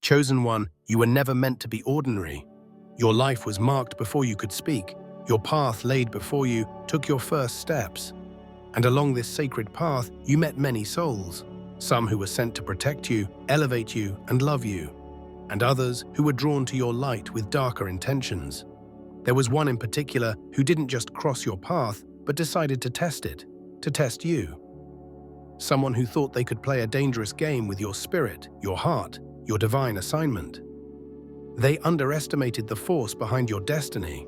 Chosen one, you were never meant to be ordinary. Your life was marked before you could speak. Your path laid before you took your first steps. And along this sacred path, you met many souls. Some who were sent to protect you, elevate you, and love you. And others who were drawn to your light with darker intentions. There was one in particular who didn't just cross your path, but decided to test it, to test you. Someone who thought they could play a dangerous game with your spirit, your heart, your divine assignment. They underestimated the force behind your destiny,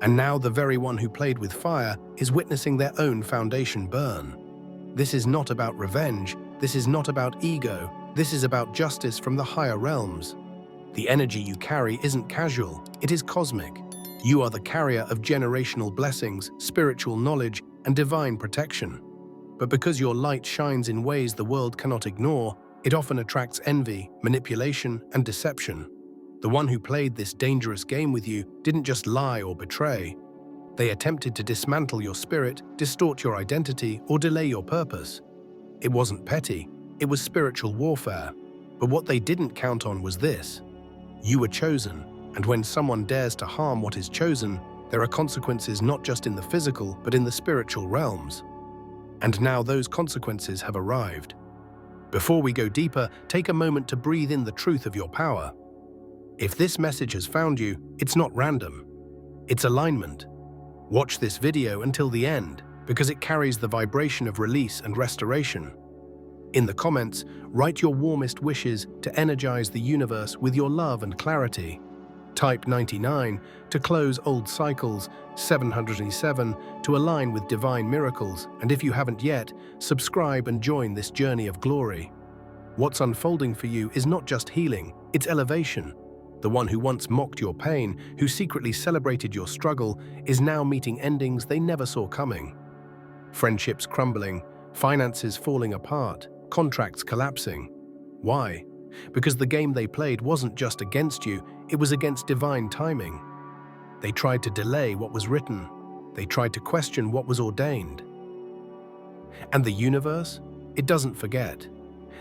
and now the very one who played with fire is witnessing their own foundation burn. This is not about revenge, this is not about ego, this is about justice from the higher realms. The energy you carry isn't casual, it is cosmic. You are the carrier of generational blessings, spiritual knowledge, and divine protection. But because your light shines in ways the world cannot ignore, it often attracts envy, manipulation, and deception. The one who played this dangerous game with you didn't just lie or betray. They attempted to dismantle your spirit, distort your identity, or delay your purpose. It wasn't petty, it was spiritual warfare. But what they didn't count on was this. You were chosen, and when someone dares to harm what is chosen, there are consequences not just in the physical, but in the spiritual realms. And now those consequences have arrived. Before we go deeper, take a moment to breathe in the truth of your power. If this message has found you, it's not random. It's alignment. Watch this video until the end, because it carries the vibration of release and restoration. In the comments, write your warmest wishes to energize the universe with your love and clarity. Type 99 to close old cycles, 707 to align with divine miracles, and if you haven't yet, subscribe and join this journey of glory. What's unfolding for you is not just healing, it's elevation. The one who once mocked your pain, who secretly celebrated your struggle, is now meeting endings they never saw coming. Friendships crumbling, finances falling apart, contracts collapsing. Why? Because the game they played wasn't just against you, it was against divine timing. They tried to delay what was written. They tried to question what was ordained. And the universe? It doesn't forget.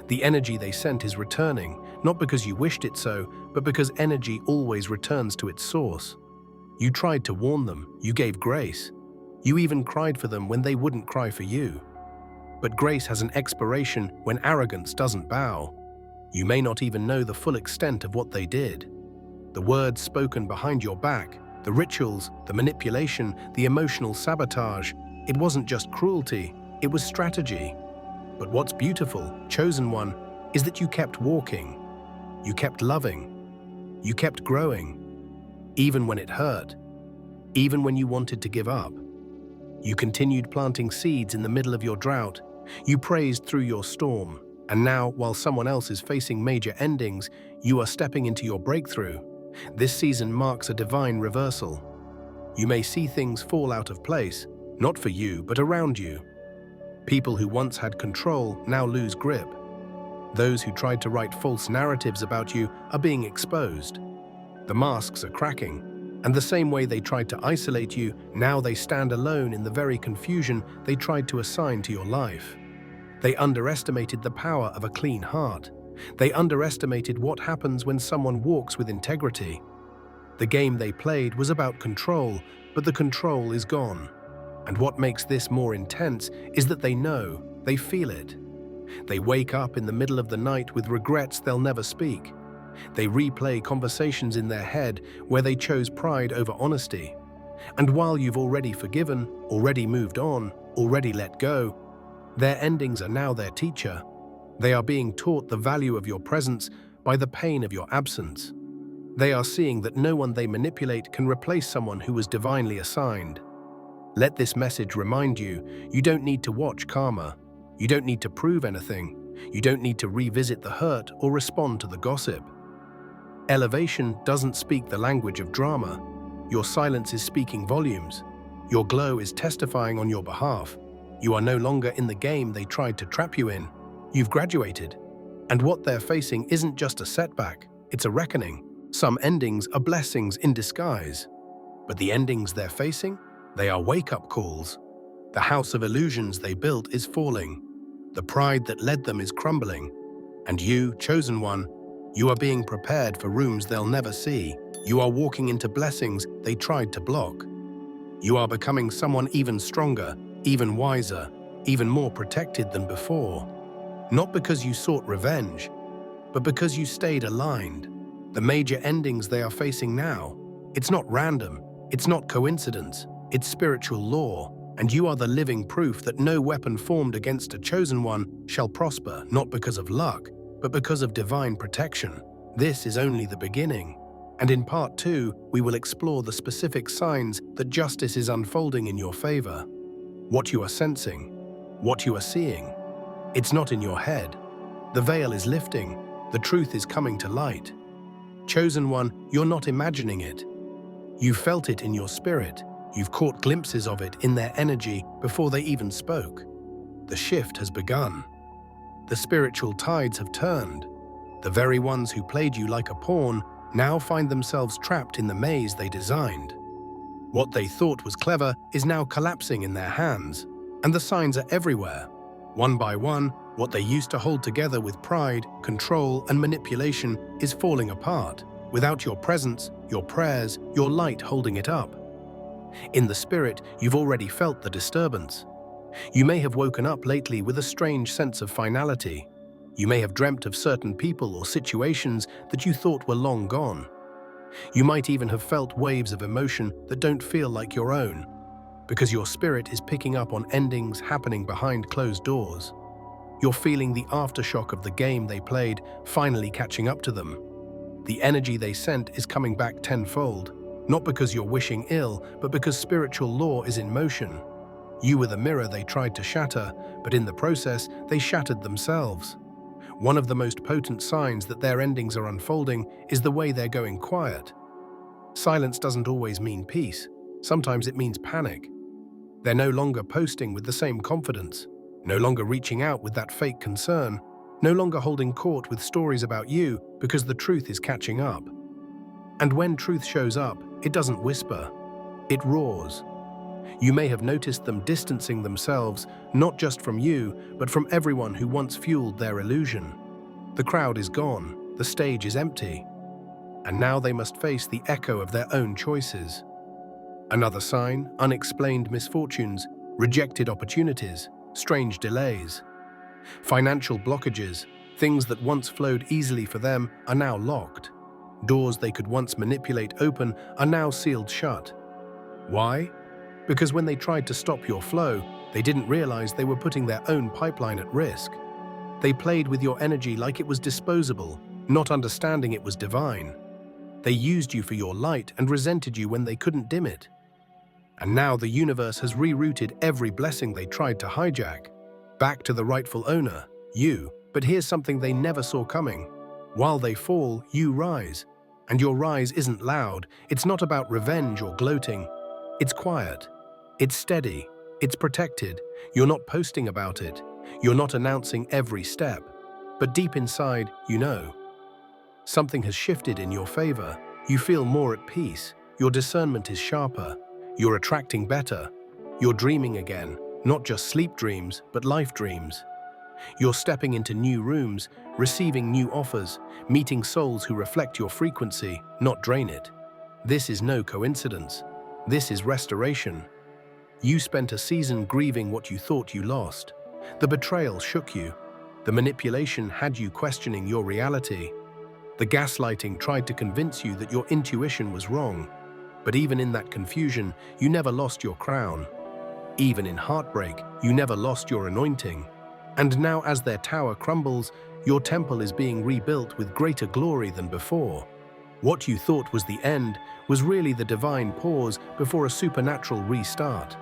The energy they sent is returning, not because you wished it so, but because energy always returns to its source. You tried to warn them, you gave grace. You even cried for them when they wouldn't cry for you. But grace has an expiration when arrogance doesn't bow. You may not even know the full extent of what they did. The words spoken behind your back, the rituals, the manipulation, the emotional sabotage, it wasn't just cruelty, it was strategy. But what's beautiful, chosen one, is that you kept walking. You kept loving. You kept growing. Even when it hurt. Even when you wanted to give up. You continued planting seeds in the middle of your drought. You praised through your storm. And now, while someone else is facing major endings, you are stepping into your breakthrough. This season marks a divine reversal. You may see things fall out of place, not for you, but around you. People who once had control now lose grip. Those who tried to write false narratives about you are being exposed. The masks are cracking, and the same way they tried to isolate you, now they stand alone in the very confusion they tried to assign to your life. They underestimated the power of a clean heart. They underestimated what happens when someone walks with integrity. The game they played was about control, but the control is gone. And what makes this more intense is that they know, they feel it. They wake up in the middle of the night with regrets they'll never speak. They replay conversations in their head where they chose pride over honesty. And while you've already forgiven, already moved on, already let go, their endings are now their teacher. They are being taught the value of your presence by the pain of your absence. They are seeing that no one they manipulate can replace someone who was divinely assigned. Let this message remind you, you don't need to watch karma. You don't need to prove anything. You don't need to revisit the hurt or respond to the gossip. Elevation doesn't speak the language of drama. Your silence is speaking volumes. Your glow is testifying on your behalf. You are no longer in the game they tried to trap you in. You've graduated. And what they're facing isn't just a setback, it's a reckoning. Some endings are blessings in disguise. But the endings they're facing? They are wake-up calls. The house of illusions they built is falling. The pride that led them is crumbling. And you, chosen one, You are being prepared for rooms they'll never see. You are walking into blessings they tried to block. You are becoming someone even stronger, even wiser, even more protected than before. Not because you sought revenge, but because you stayed aligned. The major endings they are facing now, it's not random, it's not coincidence, it's spiritual law, and you are the living proof that no weapon formed against a chosen one shall prosper, not because of luck, but because of divine protection. This is only the beginning. And in part 2, we will explore the specific signs that justice is unfolding in your favor. What you are sensing, what you are seeing. It's not in your head. The veil is lifting, the truth is coming to light. Chosen one, you're not imagining it. You felt it in your spirit. You've caught glimpses of it in their energy before they even spoke. The shift has begun. The spiritual tides have turned. The very ones who played you like a pawn now find themselves trapped in the maze they designed. What they thought was clever is now collapsing in their hands, and the signs are everywhere. One by one, what they used to hold together with pride, control, and manipulation is falling apart, without your presence, your prayers, your light holding it up. In the spirit, you've already felt the disturbance. You may have woken up lately with a strange sense of finality. You may have dreamt of certain people or situations that you thought were long gone. You might even have felt waves of emotion that don't feel like your own, because your spirit is picking up on endings happening behind closed doors. You're feeling the aftershock of the game they played finally catching up to them. The energy they sent is coming back tenfold, not because you're wishing ill, but because spiritual law is in motion. You were the mirror they tried to shatter, but in the process, they shattered themselves. One of the most potent signs that their endings are unfolding is the way they're going quiet. Silence doesn't always mean peace. Sometimes it means panic. They're no longer posting with the same confidence, no longer reaching out with that fake concern, no longer holding court with stories about you because the truth is catching up. And when truth shows up, it doesn't whisper, it roars. You may have noticed them distancing themselves, not just from you, but from everyone who once fueled their illusion. The crowd is gone, the stage is empty, and now they must face the echo of their own choices. Another sign, unexplained misfortunes, rejected opportunities, strange delays. Financial blockages, things that once flowed easily for them, are now locked. Doors they could once manipulate open are now sealed shut. Why? Because when they tried to stop your flow, they didn't realize they were putting their own pipeline at risk. They played with your energy like it was disposable, not understanding it was divine. They used you for your light and resented you when they couldn't dim it. And now the universe has rerouted every blessing they tried to hijack, back to the rightful owner, you. But here's something they never saw coming. While they fall, you rise. And your rise isn't loud, it's not about revenge or gloating. It's quiet. It's steady. It's protected. You're not posting about it. You're not announcing every step. But deep inside, you know. Something has shifted in your favor. You feel more at peace. Your discernment is sharper. You're attracting better. You're dreaming again, not just sleep dreams, but life dreams. You're stepping into new rooms, receiving new offers, meeting souls who reflect your frequency, not drain it. This is no coincidence. This is restoration. You spent a season grieving what you thought you lost. The betrayal shook you. The manipulation had you questioning your reality. The gaslighting tried to convince you that your intuition was wrong. But even in that confusion, you never lost your crown. Even in heartbreak, you never lost your anointing. And now as their tower crumbles, your temple is being rebuilt with greater glory than before. What you thought was the end was really the divine pause before a supernatural restart.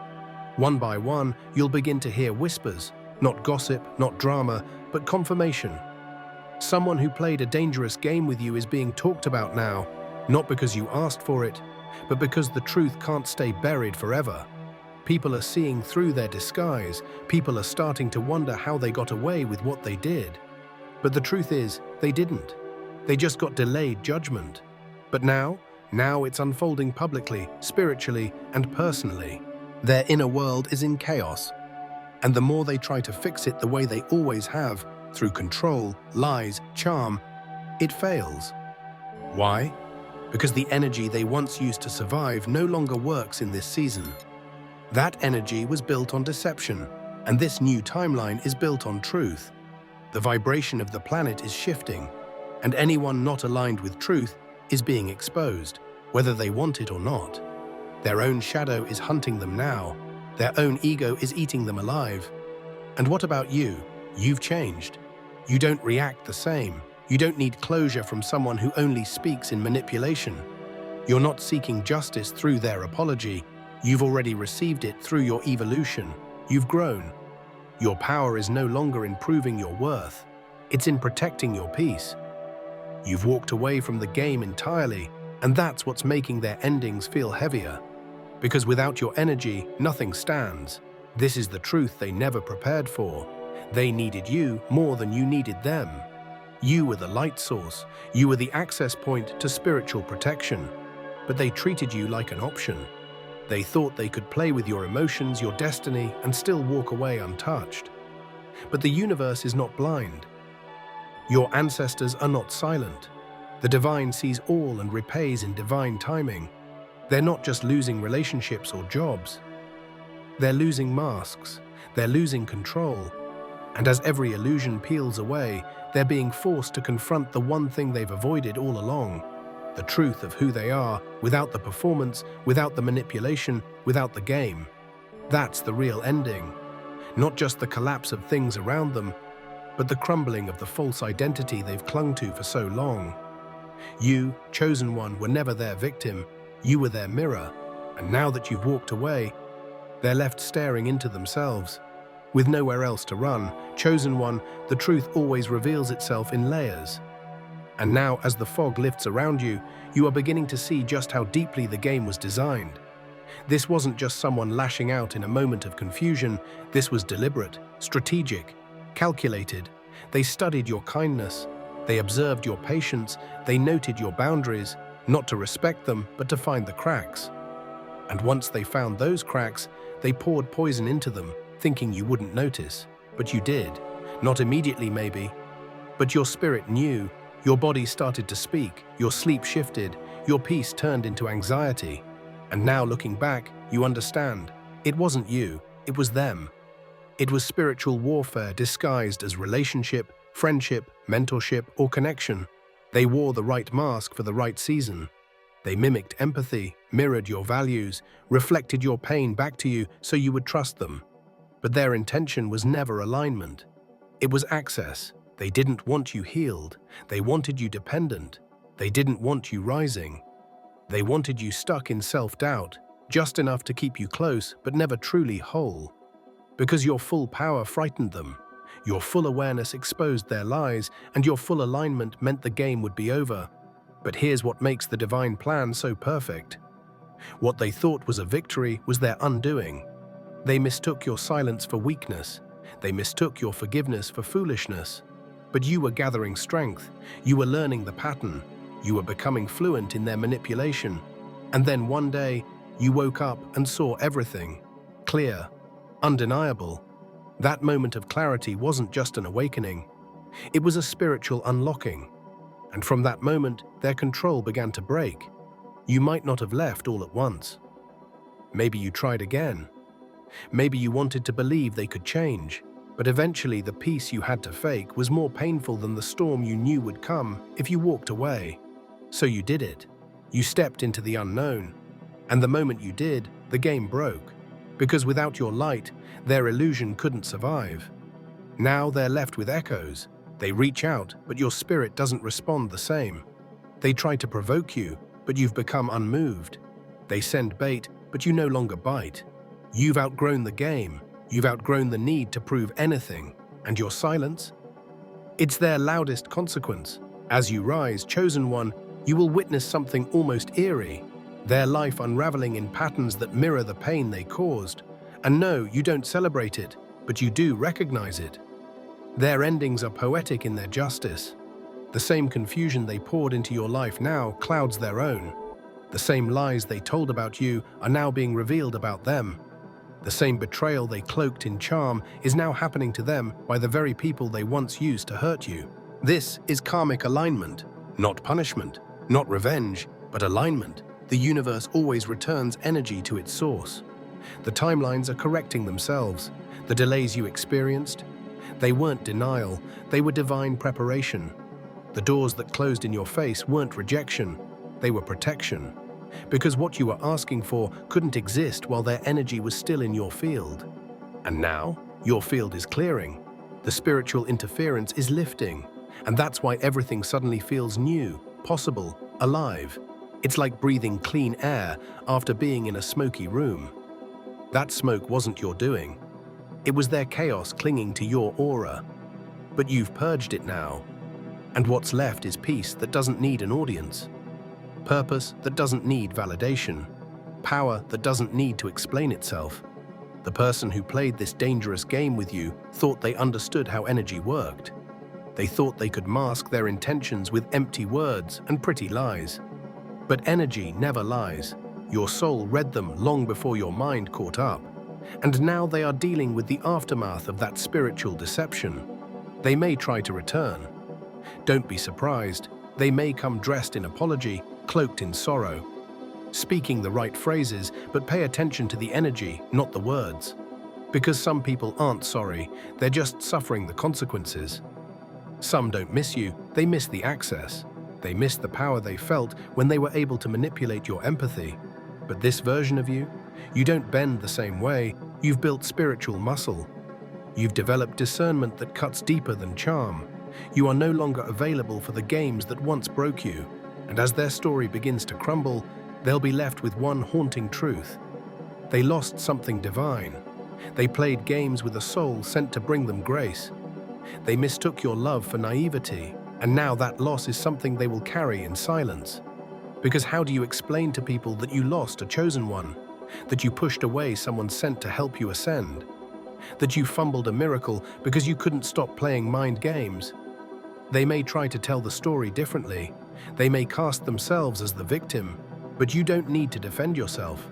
One by one, you'll begin to hear whispers, not gossip, not drama, but confirmation. Someone who played a dangerous game with you is being talked about now, not because you asked for it, but because the truth can't stay buried forever. People are seeing through their disguise. People are starting to wonder how they got away with what they did. But the truth is, they didn't. They just got delayed judgment. But now it's unfolding publicly, spiritually, and personally. Their inner world is in chaos. And the more they try to fix it the way they always have, through control, lies, charm, it fails. Why? Because the energy they once used to survive no longer works in this season. That energy was built on deception, and this new timeline is built on truth. The vibration of the planet is shifting, and anyone not aligned with truth is being exposed, whether they want it or not. Their own shadow is hunting them now. Their own ego is eating them alive. And what about you? You've changed. You don't react the same. You don't need closure from someone who only speaks in manipulation. You're not seeking justice through their apology. You've already received it through your evolution. You've grown. Your power is no longer in proving your worth. It's in protecting your peace. You've walked away from the game entirely, and that's what's making their endings feel heavier. Because without your energy, nothing stands. This is the truth they never prepared for. They needed you more than you needed them. You were the light source. You were the access point to spiritual protection. But they treated you like an option. They thought they could play with your emotions, your destiny, and still walk away untouched. But the universe is not blind. Your ancestors are not silent. The divine sees all and repays in divine timing. They're not just losing relationships or jobs. They're losing masks. They're losing control. And as every illusion peels away, they're being forced to confront the one thing they've avoided all along: the truth of who they are, without the performance, without the manipulation, without the game. That's the real ending. Not just the collapse of things around them, but the crumbling of the false identity they've clung to for so long. You, chosen one, were never their victim. You were their mirror. And now that you've walked away, they're left staring into themselves. With nowhere else to run, chosen one, the truth always reveals itself in layers. And now, as the fog lifts around you, you are beginning to see just how deeply the game was designed. This wasn't just someone lashing out in a moment of confusion. This was deliberate, strategic, calculated. They studied your kindness. They observed your patience. They noted your boundaries, not to respect them, but to find the cracks. And once they found those cracks, they poured poison into them, thinking you wouldn't notice. But you did. Not immediately, maybe. But your spirit knew. Your body started to speak. Your sleep shifted. Your peace turned into anxiety. And now, looking back, you understand. It wasn't you. It was them. It was spiritual warfare disguised as relationship, friendship, mentorship, or connection. They wore the right mask for the right season. They mimicked empathy, mirrored your values, reflected your pain back to you so you would trust them. But their intention was never alignment. It was access. They didn't want you healed. They wanted you dependent. They didn't want you rising. They wanted you stuck in self-doubt, just enough to keep you close but never truly whole. Because your full power frightened them. Your full awareness exposed their lies, and your full alignment meant the game would be over. But here's what makes the divine plan so perfect. What they thought was a victory was their undoing. They mistook your silence for weakness. They mistook your forgiveness for foolishness. But you were gathering strength. You were learning the pattern. You were becoming fluent in their manipulation. And then one day, you woke up and saw everything. Clear. Undeniable. That moment of clarity wasn't just an awakening. It was a spiritual unlocking. And from that moment, their control began to break. You might not have left all at once. Maybe you tried again. Maybe you wanted to believe they could change. But eventually, the peace you had to fake was more painful than the storm you knew would come if you walked away. So you did it. You stepped into the unknown. And the moment you did, the game broke. Because without your light, their illusion couldn't survive. Now they're left with echoes. They reach out, but your spirit doesn't respond the same. They try to provoke you, but you've become unmoved. They send bait, but you no longer bite. You've outgrown the game. You've outgrown the need to prove anything. And your silence? It's their loudest consequence. As you rise, chosen one, you will witness something almost eerie. Their life unraveling in patterns that mirror the pain they caused. And no, you don't celebrate it, but you do recognize it. Their endings are poetic in their justice. The same confusion they poured into your life now clouds their own. The same lies they told about you are now being revealed about them. The same betrayal they cloaked in charm is now happening to them by the very people they once used to hurt you. This is karmic alignment, not punishment, not revenge, but alignment. The universe always returns energy to its source. The timelines are correcting themselves. The delays you experienced, they weren't denial, they were divine preparation. The doors that closed in your face weren't rejection, they were protection. Because what you were asking for couldn't exist while their energy was still in your field. And now, your field is clearing. The spiritual interference is lifting. And that's why everything suddenly feels new, possible, alive. It's like breathing clean air after being in a smoky room. That smoke wasn't your doing. It was their chaos clinging to your aura. But you've purged it now. And what's left is peace that doesn't need an audience. Purpose that doesn't need validation. Power that doesn't need to explain itself. The person who played this dangerous game with you thought they understood how energy worked. They thought they could mask their intentions with empty words and pretty lies. But energy never lies. Your soul read them long before your mind caught up. And now they are dealing with the aftermath of that spiritual deception. They may try to return. Don't be surprised. They may come dressed in apology, cloaked in sorrow, speaking the right phrases, but pay attention to the energy, not the words. Because some people aren't sorry, they're just suffering the consequences. Some don't miss you, they miss the access. They miss the power they felt when they were able to manipulate your empathy. But this version of you, you don't bend the same way. You've built spiritual muscle. You've developed discernment that cuts deeper than charm. You are no longer available for the games that once broke you. And as their story begins to crumble, they'll be left with one haunting truth. They lost something divine. They played games with a soul sent to bring them grace. They mistook your love for naivety, and now that loss is something they will carry in silence. Because how do you explain to people that you lost a chosen one? That you pushed away someone sent to help you ascend? That you fumbled a miracle because you couldn't stop playing mind games? They may try to tell the story differently. They may cast themselves as the victim, but you don't need to defend yourself.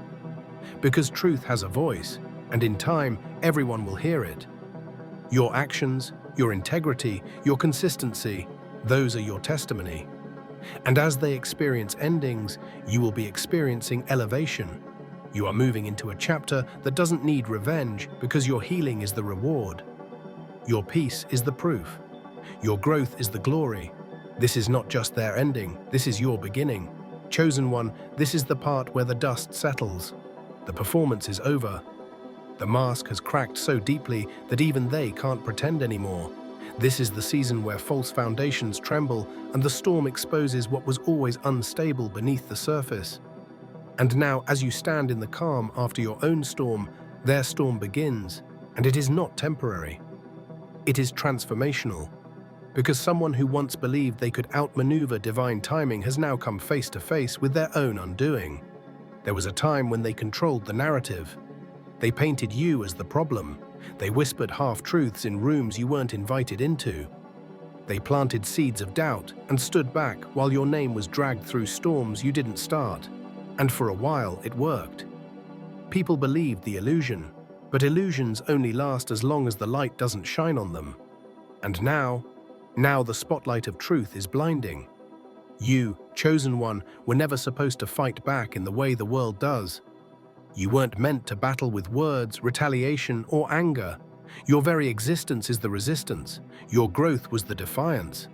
Because truth has a voice, and in time, everyone will hear it. Your actions, your integrity, your consistency, those are your testimony. And as they experience endings, you will be experiencing elevation. You are moving into a chapter that doesn't need revenge because your healing is the reward. Your peace is the proof. Your growth is the glory. This is not just their ending, this is your beginning. Chosen one, this is the part where the dust settles. The performance is over. The mask has cracked so deeply that even they can't pretend anymore. This is the season where false foundations tremble and the storm exposes what was always unstable beneath the surface. And now, as you stand in the calm after your own storm, their storm begins, and it is not temporary. It is transformational. Because someone who once believed they could outmaneuver divine timing has now come face to face with their own undoing. There was a time when they controlled the narrative. They painted you as the problem. They whispered half-truths in rooms you weren't invited into. They planted seeds of doubt and stood back while your name was dragged through storms you didn't start. And for a while, it worked. People believed the illusion, but illusions only last as long as the light doesn't shine on them. And now the spotlight of truth is blinding. You, chosen one, were never supposed to fight back in the way the world does. You weren't meant to battle with words, retaliation, or anger. Your very existence is the resistance. Your growth was the defiance.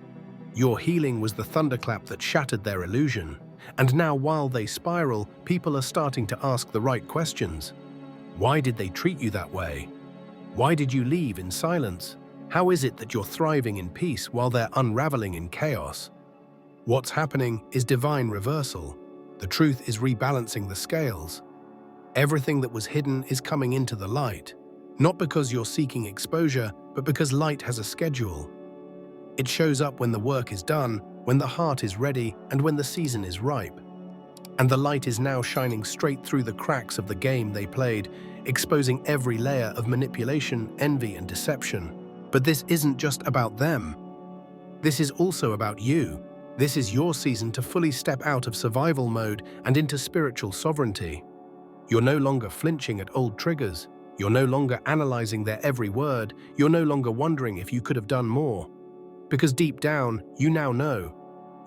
Your healing was the thunderclap that shattered their illusion. And now, while they spiral, people are starting to ask the right questions. Why did they treat you that way? Why did you leave in silence? How is it that you're thriving in peace while they're unraveling in chaos? What's happening is divine reversal. The truth is rebalancing the scales. Everything that was hidden is coming into the light, not because you're seeking exposure, but because light has a schedule. It shows up when the work is done, when the heart is ready, and when the season is ripe. And the light is now shining straight through the cracks of the game they played, exposing every layer of manipulation, envy, and deception. But this isn't just about them. This is also about you. This is your season to fully step out of survival mode and into spiritual sovereignty. You're no longer flinching at old triggers. You're no longer analyzing their every word. You're no longer wondering if you could have done more. Because deep down, you now know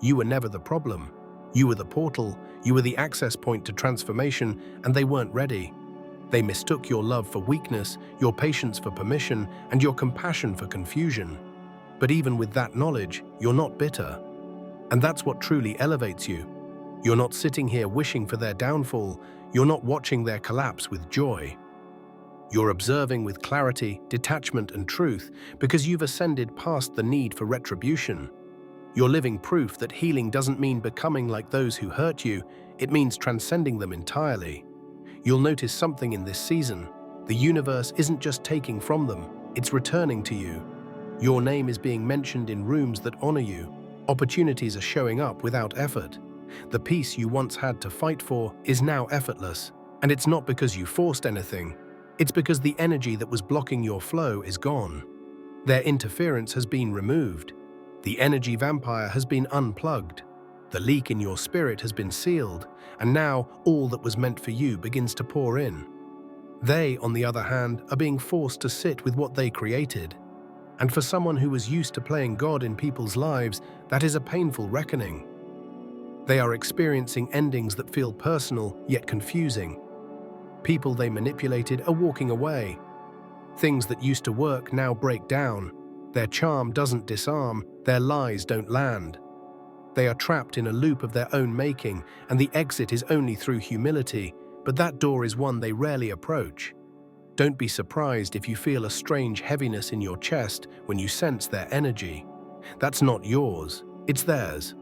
you were never the problem. You were the portal, you were the access point to transformation, and they weren't ready. They mistook your love for weakness, your patience for permission, and your compassion for confusion. But even with that knowledge, you're not bitter. And that's what truly elevates you. You're not sitting here wishing for their downfall, you're not watching their collapse with joy. You're observing with clarity, detachment, and truth because you've ascended past the need for retribution. You're living proof that healing doesn't mean becoming like those who hurt you, it means transcending them entirely. You'll notice something in this season. The universe isn't just taking from them, it's returning to you. Your name is being mentioned in rooms that honor you. Opportunities are showing up without effort. The peace you once had to fight for is now effortless. And it's not because you forced anything. It's because the energy that was blocking your flow is gone. Their interference has been removed. The energy vampire has been unplugged. The leak in your spirit has been sealed, and now all that was meant for you begins to pour in. They, on the other hand, are being forced to sit with what they created. And for someone who was used to playing God in people's lives, that is a painful reckoning. They are experiencing endings that feel personal yet confusing. People they manipulated are walking away. Things that used to work now break down. Their charm doesn't disarm, their lies don't land. They are trapped in a loop of their own making, and the exit is only through humility, but that door is one they rarely approach. Don't be surprised if you feel a strange heaviness in your chest when you sense their energy. That's not yours, it's theirs.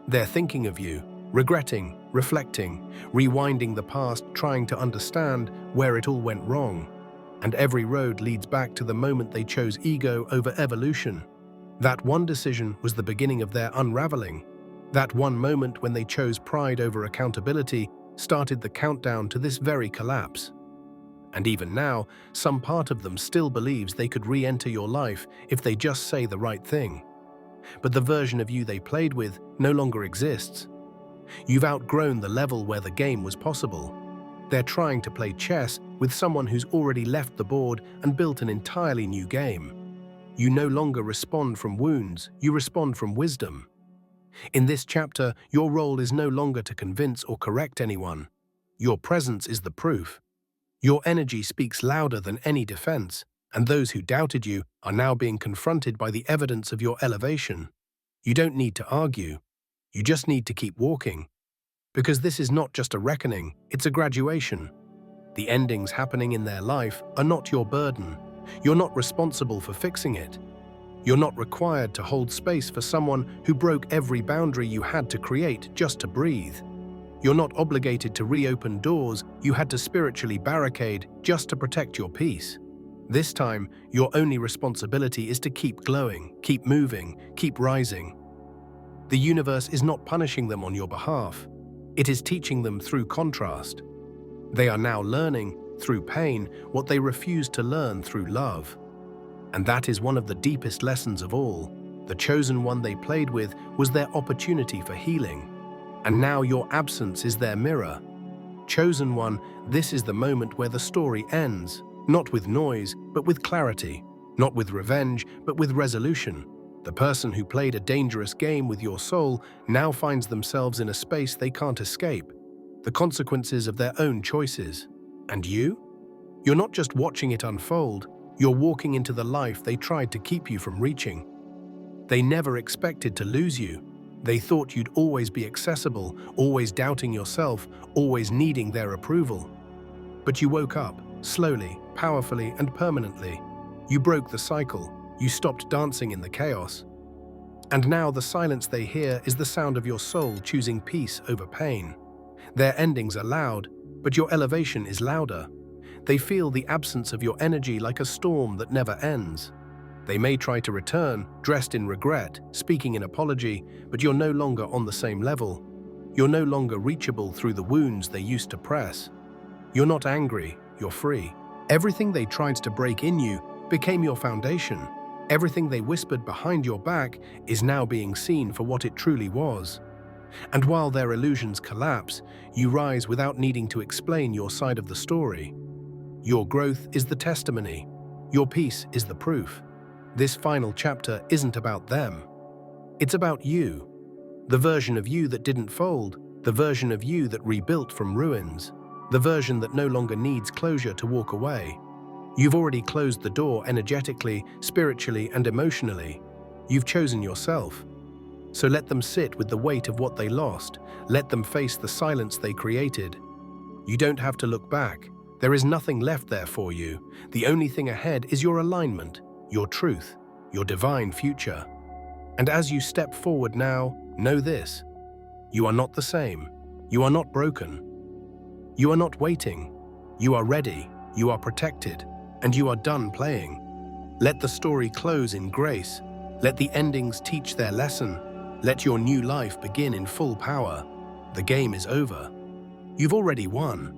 They're thinking of you, regretting, reflecting, rewinding the past, trying to understand where it all went wrong. And every road leads back to the moment they chose ego over evolution. That one decision was the beginning of their unraveling. That one moment when they chose pride over accountability started the countdown to this very collapse. And even now, some part of them still believes they could re-enter your life if they just say the right thing. But the version of you they played with no longer exists. You've outgrown the level where the game was possible. They're trying to play chess with someone who's already left the board and built an entirely new game. You no longer respond from wounds, you respond from wisdom. In this chapter, your role is no longer to convince or correct anyone. Your presence is the proof. Your energy speaks louder than any defense, and those who doubted you are now being confronted by the evidence of your elevation. You don't need to argue. You just need to keep walking. Because this is not just a reckoning, it's a graduation. The endings happening in their life are not your burden. You're not responsible for fixing it. You're not required to hold space for someone who broke every boundary you had to create just to breathe. You're not obligated to reopen doors you had to spiritually barricade just to protect your peace. This time, your only responsibility is to keep glowing, keep moving, keep rising. The universe is not punishing them on your behalf. It is teaching them through contrast. They are now learning, through pain, what they refused to learn through love. And that is one of the deepest lessons of all. The chosen one they played with was their opportunity for healing. And now your absence is their mirror. Chosen one, this is the moment where the story ends, not with noise, but with clarity, not with revenge, but with resolution. The person who played a dangerous game with your soul now finds themselves in a space they can't escape, the consequences of their own choices. And you? You're not just watching it unfold, you're walking into the life they tried to keep you from reaching. They never expected to lose you. They thought you'd always be accessible, always doubting yourself, always needing their approval. But you woke up, slowly, powerfully, and permanently. You broke the cycle. You stopped dancing in the chaos. And now the silence they hear is the sound of your soul choosing peace over pain. Their endings are loud, but your elevation is louder. They feel the absence of your energy like a storm that never ends. They may try to return, dressed in regret, speaking in apology, but you're no longer on the same level. You're no longer reachable through the wounds they used to press. You're not angry, you're free. Everything they tried to break in you became your foundation. Everything they whispered behind your back is now being seen for what it truly was. And while their illusions collapse, you rise without needing to explain your side of the story. Your growth is the testimony. Your peace is the proof. This final chapter isn't about them. It's about you. The version of you that didn't fold, the version of you that rebuilt from ruins, the version that no longer needs closure to walk away. You've already closed the door energetically, spiritually, and emotionally. You've chosen yourself. So let them sit with the weight of what they lost. Let them face the silence they created. You don't have to look back. There is nothing left there for you. The only thing ahead is your alignment, your truth, your divine future. And as you step forward now, know this: you are not the same. You are not broken. You are not waiting. You are ready. You are protected. And you are done playing. Let the story close in grace. Let the endings teach their lesson. Let your new life begin in full power. The game is over. You've already won.